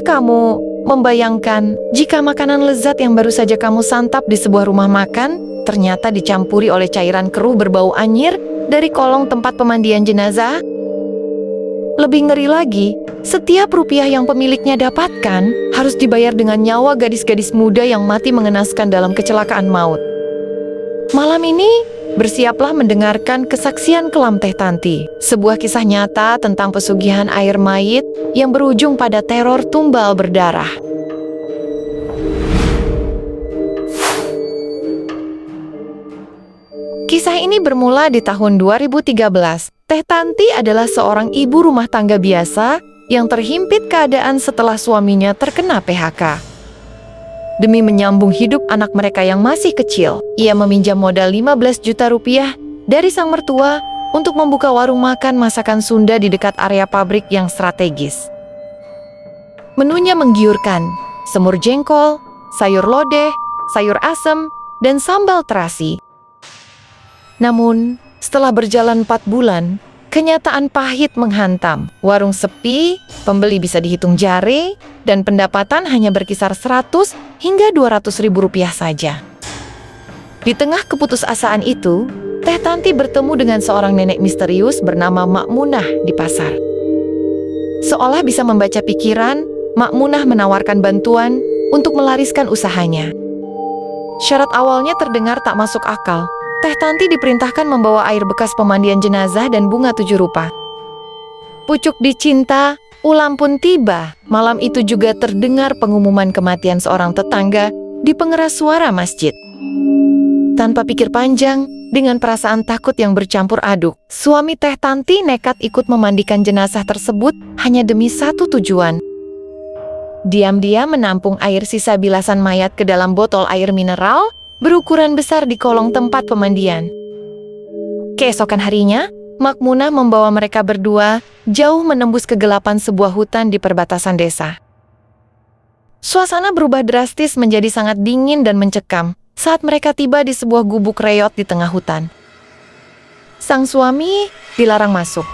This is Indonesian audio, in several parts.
kamu membayangkan jika makanan lezat yang baru saja kamu santap di sebuah rumah makan ternyata dicampuri oleh cairan keruh berbau anyir dari kolong tempat pemandian jenazah? Lebih ngeri lagi, setiap rupiah yang pemiliknya dapatkan harus dibayar dengan nyawa gadis-gadis muda yang mati mengenaskan dalam kecelakaan maut. Malam ini, bersiaplah mendengarkan kesaksian kelam Teh Tanti, sebuah kisah nyata tentang pesugihan air mayit yang berujung pada teror tumbal berdarah. Kisah ini bermula di tahun 2013. Teh Tanti adalah seorang ibu rumah tangga biasa yang terhimpit keadaan setelah suaminya terkena PHK. Demi menyambung hidup anak mereka yang masih kecil, ia meminjam modal 15 juta rupiah dari sang mertua untuk membuka warung makan masakan Sunda di dekat area pabrik yang strategis. Menunya menggiurkan, semur jengkol, sayur lodeh, sayur asem, dan sambal terasi. Namun, setelah berjalan 4 bulan, kenyataan pahit menghantam. Warung sepi, pembeli bisa dihitung jari, dan pendapatan hanya berkisar 100 hingga 200 ribu rupiah saja. Di tengah keputusasaan itu, Teh Tanti bertemu dengan seorang nenek misterius bernama Mak Munah di pasar. Seolah bisa membaca pikiran, Mak Munah menawarkan bantuan untuk melariskan usahanya. Syarat awalnya terdengar tak masuk akal. Teh Tanti diperintahkan membawa air bekas pemandian jenazah dan bunga 7 rupa. Pucuk dicinta, ulam pun tiba. Malam itu juga terdengar pengumuman kematian seorang tetangga di pengeras suara masjid. Tanpa pikir panjang, dengan perasaan takut yang bercampur aduk, suami Teh Tanti nekat ikut memandikan jenazah tersebut hanya demi satu tujuan. Diam-diam menampung air sisa bilasan mayat ke dalam botol air mineral berukuran besar di kolong tempat pemandian. Keesokan harinya, Mak Munah membawa mereka berdua jauh menembus kegelapan sebuah hutan di perbatasan desa. Suasana berubah drastis menjadi sangat dingin dan mencekam saat mereka tiba di sebuah gubuk reot di tengah hutan. Sang suami dilarang masuk.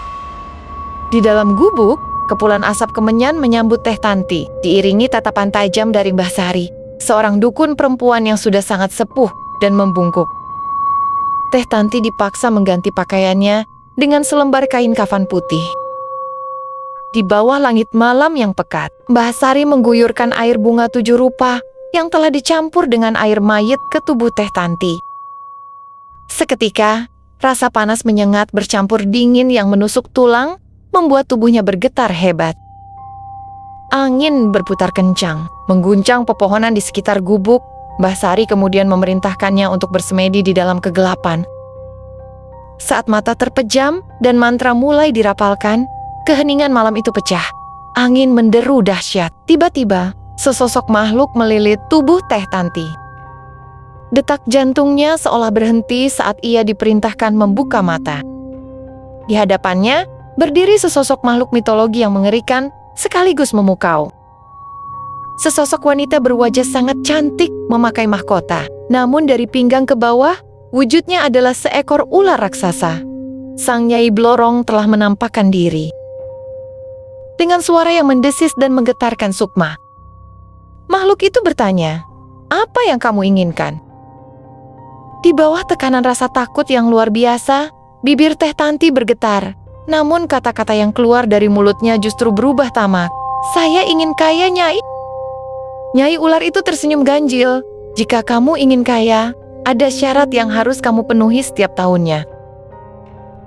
Di dalam gubuk, kepulan asap kemenyan menyambut Teh Tanti, diiringi tatapan tajam dari Mbah Sari, seorang dukun perempuan yang sudah sangat sepuh dan membungkuk. Teh Tanti dipaksa mengganti pakaiannya dengan selembar kain kafan putih. Di bawah langit malam yang pekat, Mbah Sari mengguyurkan air bunga 7 rupa yang telah dicampur dengan air mayit ke tubuh Teh Tanti. Seketika, rasa panas menyengat bercampur dingin yang menusuk tulang, membuat tubuhnya bergetar hebat. Angin berputar kencang, mengguncang pepohonan di sekitar gubuk. Mbah Sari kemudian memerintahkannya untuk bersemedi di dalam kegelapan. Saat mata terpejam dan mantra mulai dirapalkan, keheningan malam itu pecah. Angin menderu dahsyat. Tiba-tiba, sesosok makhluk melilit tubuh Teh Tanti. Detak jantungnya seolah berhenti saat ia diperintahkan membuka mata. Di hadapannya, berdiri sesosok makhluk mitologi yang mengerikan sekaligus memukau. Sesosok wanita berwajah sangat cantik memakai mahkota. Namun dari pinggang ke bawah, wujudnya adalah seekor ular raksasa. Sang Nyai Blorong telah menampakkan diri. Dengan suara yang mendesis dan menggetarkan sukma, makhluk itu bertanya, "Apa yang kamu inginkan?" Di bawah tekanan rasa takut yang luar biasa, bibir Teh Tanti bergetar. Namun kata-kata yang keluar dari mulutnya justru berubah tamak. "Saya ingin kaya, Nyai." Nyai ular itu tersenyum ganjil. "Jika kamu ingin kaya, ada syarat yang harus kamu penuhi setiap tahunnya."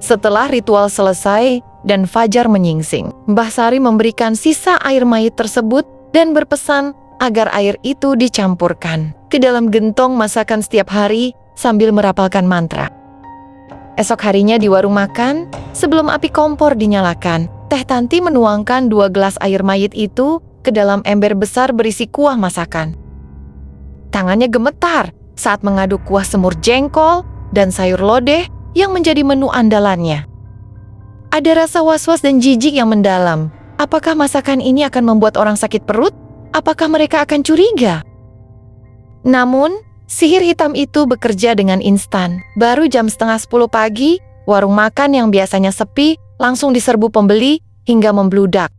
Setelah ritual selesai dan fajar menyingsing, Mbah Sari memberikan sisa air mayit tersebut dan berpesan agar air itu dicampurkan ke dalam gentong masakan setiap hari sambil merapalkan mantra. Esok harinya di warung makan, sebelum api kompor dinyalakan, Teh Tanti menuangkan 2 gelas air mayit itu ke dalam ember besar berisi kuah masakan. Tangannya gemetar saat mengaduk kuah semur jengkol dan sayur lodeh yang menjadi menu andalannya. Ada rasa was-was dan jijik yang mendalam. Apakah masakan ini akan membuat orang sakit perut? Apakah mereka akan curiga? Namun, sihir hitam itu bekerja dengan instan. Baru jam 9:30 pagi, warung makan yang biasanya sepi langsung diserbu pembeli hingga membludak.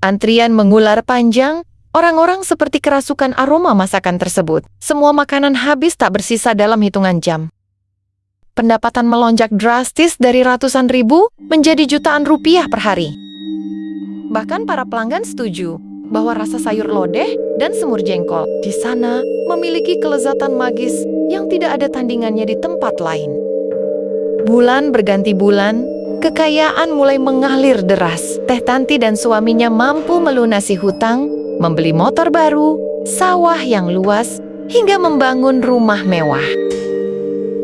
Antrian mengular panjang, orang-orang seperti kerasukan aroma masakan tersebut. Semua makanan habis tak bersisa dalam hitungan jam. Pendapatan melonjak drastis dari ratusan ribu menjadi jutaan rupiah per hari. Bahkan para pelanggan setuju bahwa rasa sayur lodeh dan semur jengkol di sana memiliki kelezatan magis yang tidak ada tandingannya di tempat lain. Bulan berganti bulan, kekayaan mulai mengalir deras. Teh Tanti dan suaminya mampu melunasi hutang, membeli motor baru, sawah yang luas, hingga membangun rumah mewah.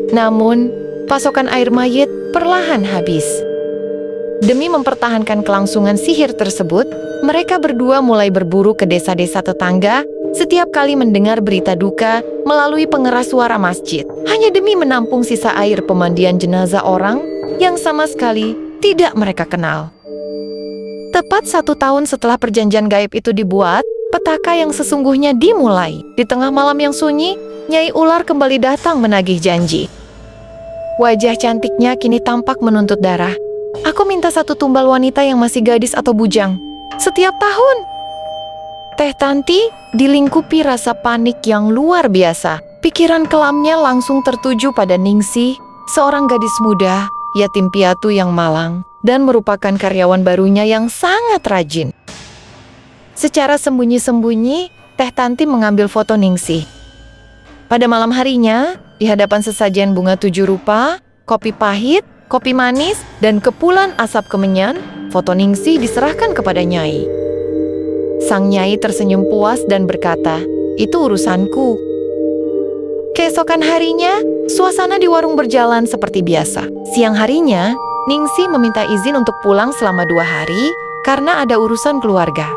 Namun, pasokan air mayit perlahan habis. Demi mempertahankan kelangsungan sihir tersebut, mereka berdua mulai berburu ke desa-desa tetangga setiap kali mendengar berita duka melalui pengeras suara masjid, hanya demi menampung sisa air pemandian jenazah orang yang sama sekali tidak mereka kenal. Tepat 1 tahun setelah perjanjian gaib itu dibuat, petaka yang sesungguhnya dimulai. Di tengah malam yang sunyi, Nyai Ular kembali datang menagih janji. Wajah cantiknya kini tampak menuntut darah. Aku minta 1 tumbal wanita yang masih gadis atau bujang. Setiap tahun. Teh Tanti dilingkupi rasa panik yang luar biasa. Pikiran kelamnya langsung tertuju pada Ningsih, seorang gadis muda, yatim piatu yang malang, dan merupakan karyawan barunya yang sangat rajin. Secara sembunyi-sembunyi, Teh Tanti mengambil foto Ningsih. Pada malam harinya, di hadapan sesajen bunga 7 rupa, kopi pahit, kopi manis, dan kepulan asap kemenyan, foto Ningsih diserahkan kepada Nyai. Sang Nyai tersenyum puas dan berkata, "Itu urusanku." Keesokan harinya, suasana di warung berjalan seperti biasa. Siang harinya, Ningsih meminta izin untuk pulang selama 2 hari karena ada urusan keluarga.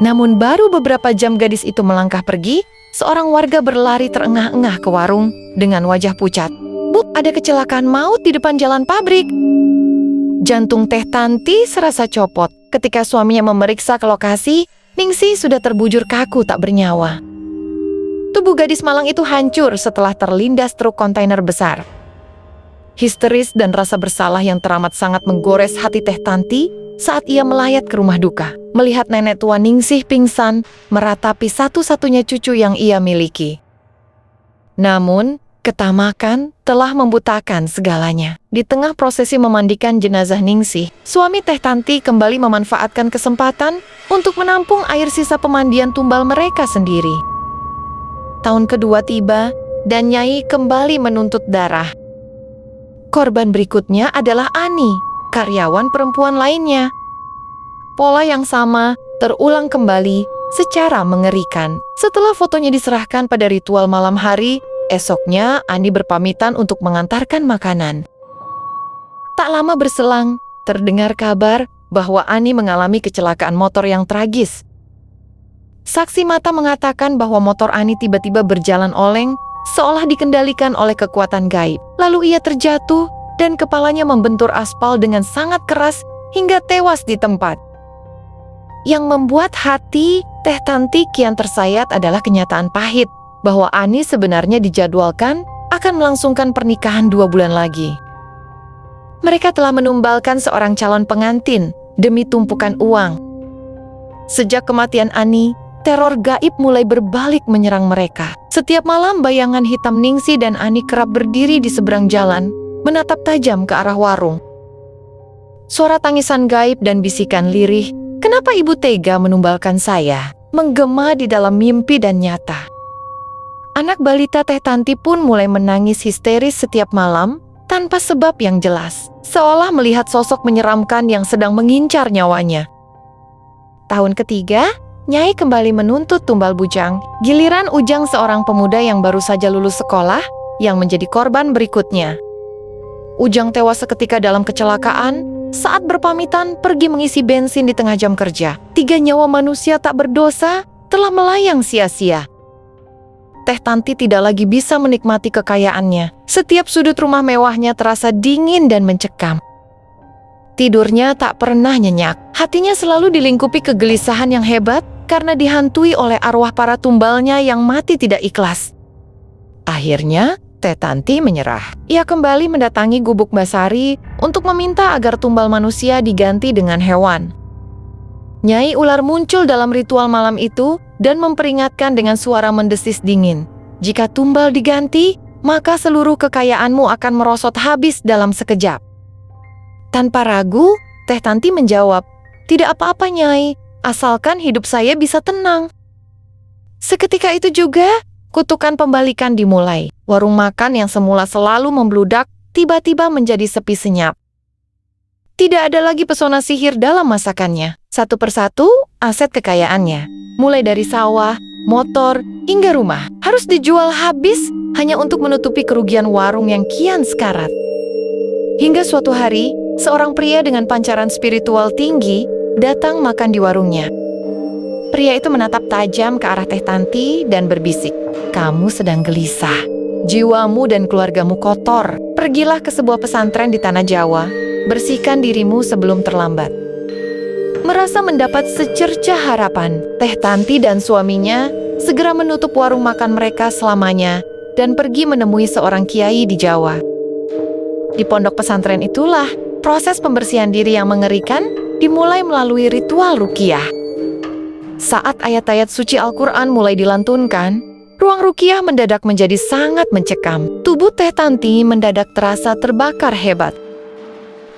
Namun baru beberapa jam gadis itu melangkah pergi, seorang warga berlari terengah-engah ke warung dengan wajah pucat. "Bu, ada kecelakaan maut di depan jalan pabrik." Jantung Teh Tanti serasa copot. Ketika suaminya memeriksa ke lokasi, Ningsih sudah terbujur kaku tak bernyawa. Tubuh gadis malang itu hancur setelah terlindas truk kontainer besar. Histeris dan rasa bersalah yang teramat sangat menggores hati Teh Tanti saat ia melayat ke rumah duka, melihat nenek tua Ningsih pingsan meratapi satu-satunya cucu yang ia miliki. Namun, ketamakan telah membutakan segalanya. Di tengah prosesi memandikan jenazah Ningsih, suami Teh Tanti kembali memanfaatkan kesempatan untuk menampung air sisa pemandian tumbal mereka sendiri. Tahun kedua tiba, dan Nyai kembali menuntut darah. Korban berikutnya adalah Ani, karyawan perempuan lainnya. Pola yang sama terulang kembali secara mengerikan. Setelah fotonya diserahkan pada ritual malam hari, esoknya Ani berpamitan untuk mengantarkan makanan. Tak lama berselang, terdengar kabar bahwa Ani mengalami kecelakaan motor yang tragis. Saksi mata mengatakan bahwa motor Ani tiba-tiba berjalan oleng, seolah dikendalikan oleh kekuatan gaib. Lalu ia terjatuh dan kepalanya membentur aspal dengan sangat keras hingga tewas di tempat. Yang membuat hati Teh Tanti kian tersayat adalah kenyataan pahit bahwa Ani sebenarnya dijadwalkan akan melangsungkan pernikahan 2 bulan lagi. Mereka telah menumbalkan seorang calon pengantin demi tumpukan uang. Sejak kematian Ani, teror gaib mulai berbalik menyerang mereka. Setiap malam bayangan hitam Ningsih dan Ani kerap berdiri di seberang jalan, menatap tajam ke arah warung. Suara tangisan gaib dan bisikan lirih, "Kenapa ibu tega menumbalkan saya?" menggema di dalam mimpi dan nyata. Anak balita Teh Tanti pun mulai menangis histeris setiap malam tanpa sebab yang jelas, seolah melihat sosok menyeramkan yang sedang mengincar nyawanya. Tahun ketiga, Nyai kembali menuntut tumbal bujang. Giliran Ujang, seorang pemuda yang baru saja lulus sekolah, yang menjadi korban berikutnya. Ujang tewas seketika dalam kecelakaan saat berpamitan pergi mengisi bensin di tengah jam kerja. 3 nyawa manusia tak berdosa telah melayang sia-sia. Teh Tanti tidak lagi bisa menikmati kekayaannya. Setiap sudut rumah mewahnya terasa dingin dan mencekam. Tidurnya tak pernah nyenyak. Hatinya selalu dilingkupi kegelisahan yang hebat karena dihantui oleh arwah para tumbalnya yang mati tidak ikhlas. Akhirnya, Teh Tanti menyerah. Ia kembali mendatangi Gubuk Basari untuk meminta agar tumbal manusia diganti dengan hewan. Nyai Ular muncul dalam ritual malam itu dan memperingatkan dengan suara mendesis dingin. Jika tumbal diganti, maka seluruh kekayaanmu akan merosot habis dalam sekejap. Tanpa ragu, Teh Tanti menjawab, "Tidak apa-apa, Nyai, asalkan hidup saya bisa tenang." Seketika itu juga, kutukan pembalikan dimulai. Warung makan yang semula selalu membludak, tiba-tiba menjadi sepi senyap. Tidak ada lagi pesona sihir dalam masakannya. Satu persatu, aset kekayaannya, mulai dari sawah, motor, hingga rumah, harus dijual habis hanya untuk menutupi kerugian warung yang kian sekarat. Hingga suatu hari, seorang pria dengan pancaran spiritual tinggi datang makan di warungnya. Pria itu menatap tajam ke arah Teh Tanti dan berbisik, "Kamu sedang gelisah. Jiwamu dan keluargamu kotor. Pergilah ke sebuah pesantren di tanah Jawa. Bersihkan dirimu sebelum terlambat." Merasa mendapat secercah harapan, Teh Tanti dan suaminya segera menutup warung makan mereka selamanya dan pergi menemui seorang kiai di Jawa. Di pondok pesantren itulah proses pembersihan diri yang mengerikan dimulai melalui ritual ruqyah. Saat ayat-ayat suci Al-Quran mulai dilantunkan, ruang ruqyah mendadak menjadi sangat mencekam. Tubuh Teh Tanti mendadak terasa terbakar hebat.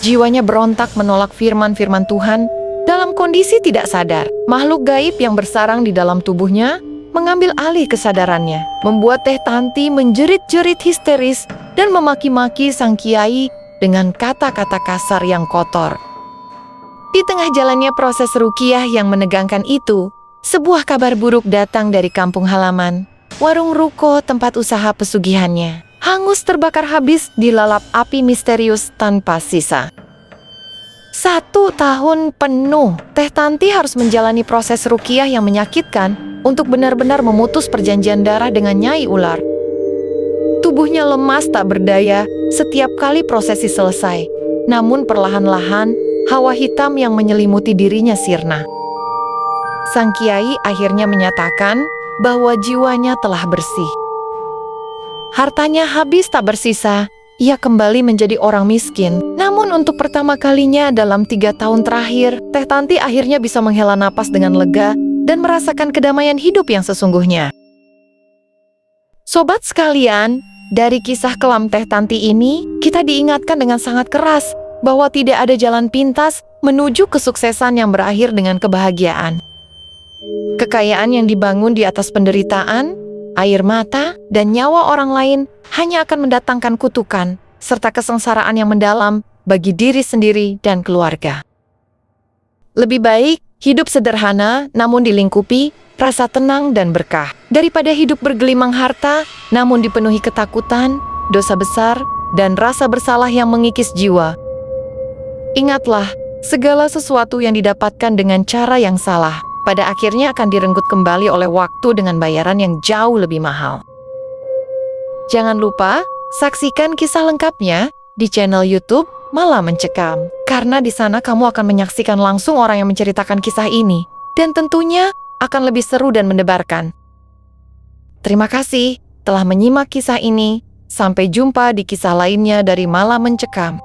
Jiwanya berontak menolak firman-firman Tuhan. Dalam kondisi tidak sadar, makhluk gaib yang bersarang di dalam tubuhnya mengambil alih kesadarannya, membuat Teh Tanti menjerit-jerit histeris dan memaki-maki sang kiai dengan kata-kata kasar yang kotor. Di tengah jalannya proses ruqyah yang menegangkan itu, sebuah kabar buruk datang dari kampung halaman. Warung ruko tempat usaha pesugihannya hangus terbakar habis dilalap api misterius tanpa sisa. 1 tahun penuh, Teh Tanti harus menjalani proses ruqyah yang menyakitkan untuk benar-benar memutus perjanjian darah dengan Nyai Ular. Tubuhnya lemas tak berdaya setiap kali prosesi selesai. Namun perlahan-lahan, hawa hitam yang menyelimuti dirinya sirna. Sang kiai akhirnya menyatakan bahwa jiwanya telah bersih. Hartanya habis tak bersisa. Ia kembali menjadi orang miskin. Namun untuk pertama kalinya dalam 3 tahun terakhir, Teh Tanti akhirnya bisa menghela napas dengan lega dan merasakan kedamaian hidup yang sesungguhnya. Sobat sekalian, dari kisah kelam Teh Tanti ini, kita diingatkan dengan sangat keras bahwa tidak ada jalan pintas menuju kesuksesan yang berakhir dengan kebahagiaan. Kekayaan yang dibangun di atas penderitaan, air mata, dan nyawa orang lain hanya akan mendatangkan kutukan serta kesengsaraan yang mendalam bagi diri sendiri dan keluarga. Lebih baik hidup sederhana namun dilingkupi rasa tenang dan berkah daripada hidup bergelimang harta namun dipenuhi ketakutan, dosa besar, dan rasa bersalah yang mengikis jiwa. Ingatlah, segala sesuatu yang didapatkan dengan cara yang salah pada akhirnya akan direnggut kembali oleh waktu dengan bayaran yang jauh lebih mahal. Jangan lupa saksikan kisah lengkapnya di channel YouTube Malam Mencekam, karena di sana kamu akan menyaksikan langsung orang yang menceritakan kisah ini, dan tentunya akan lebih seru dan mendebarkan. Terima kasih telah menyimak kisah ini. Sampai jumpa di kisah lainnya dari Malam Mencekam.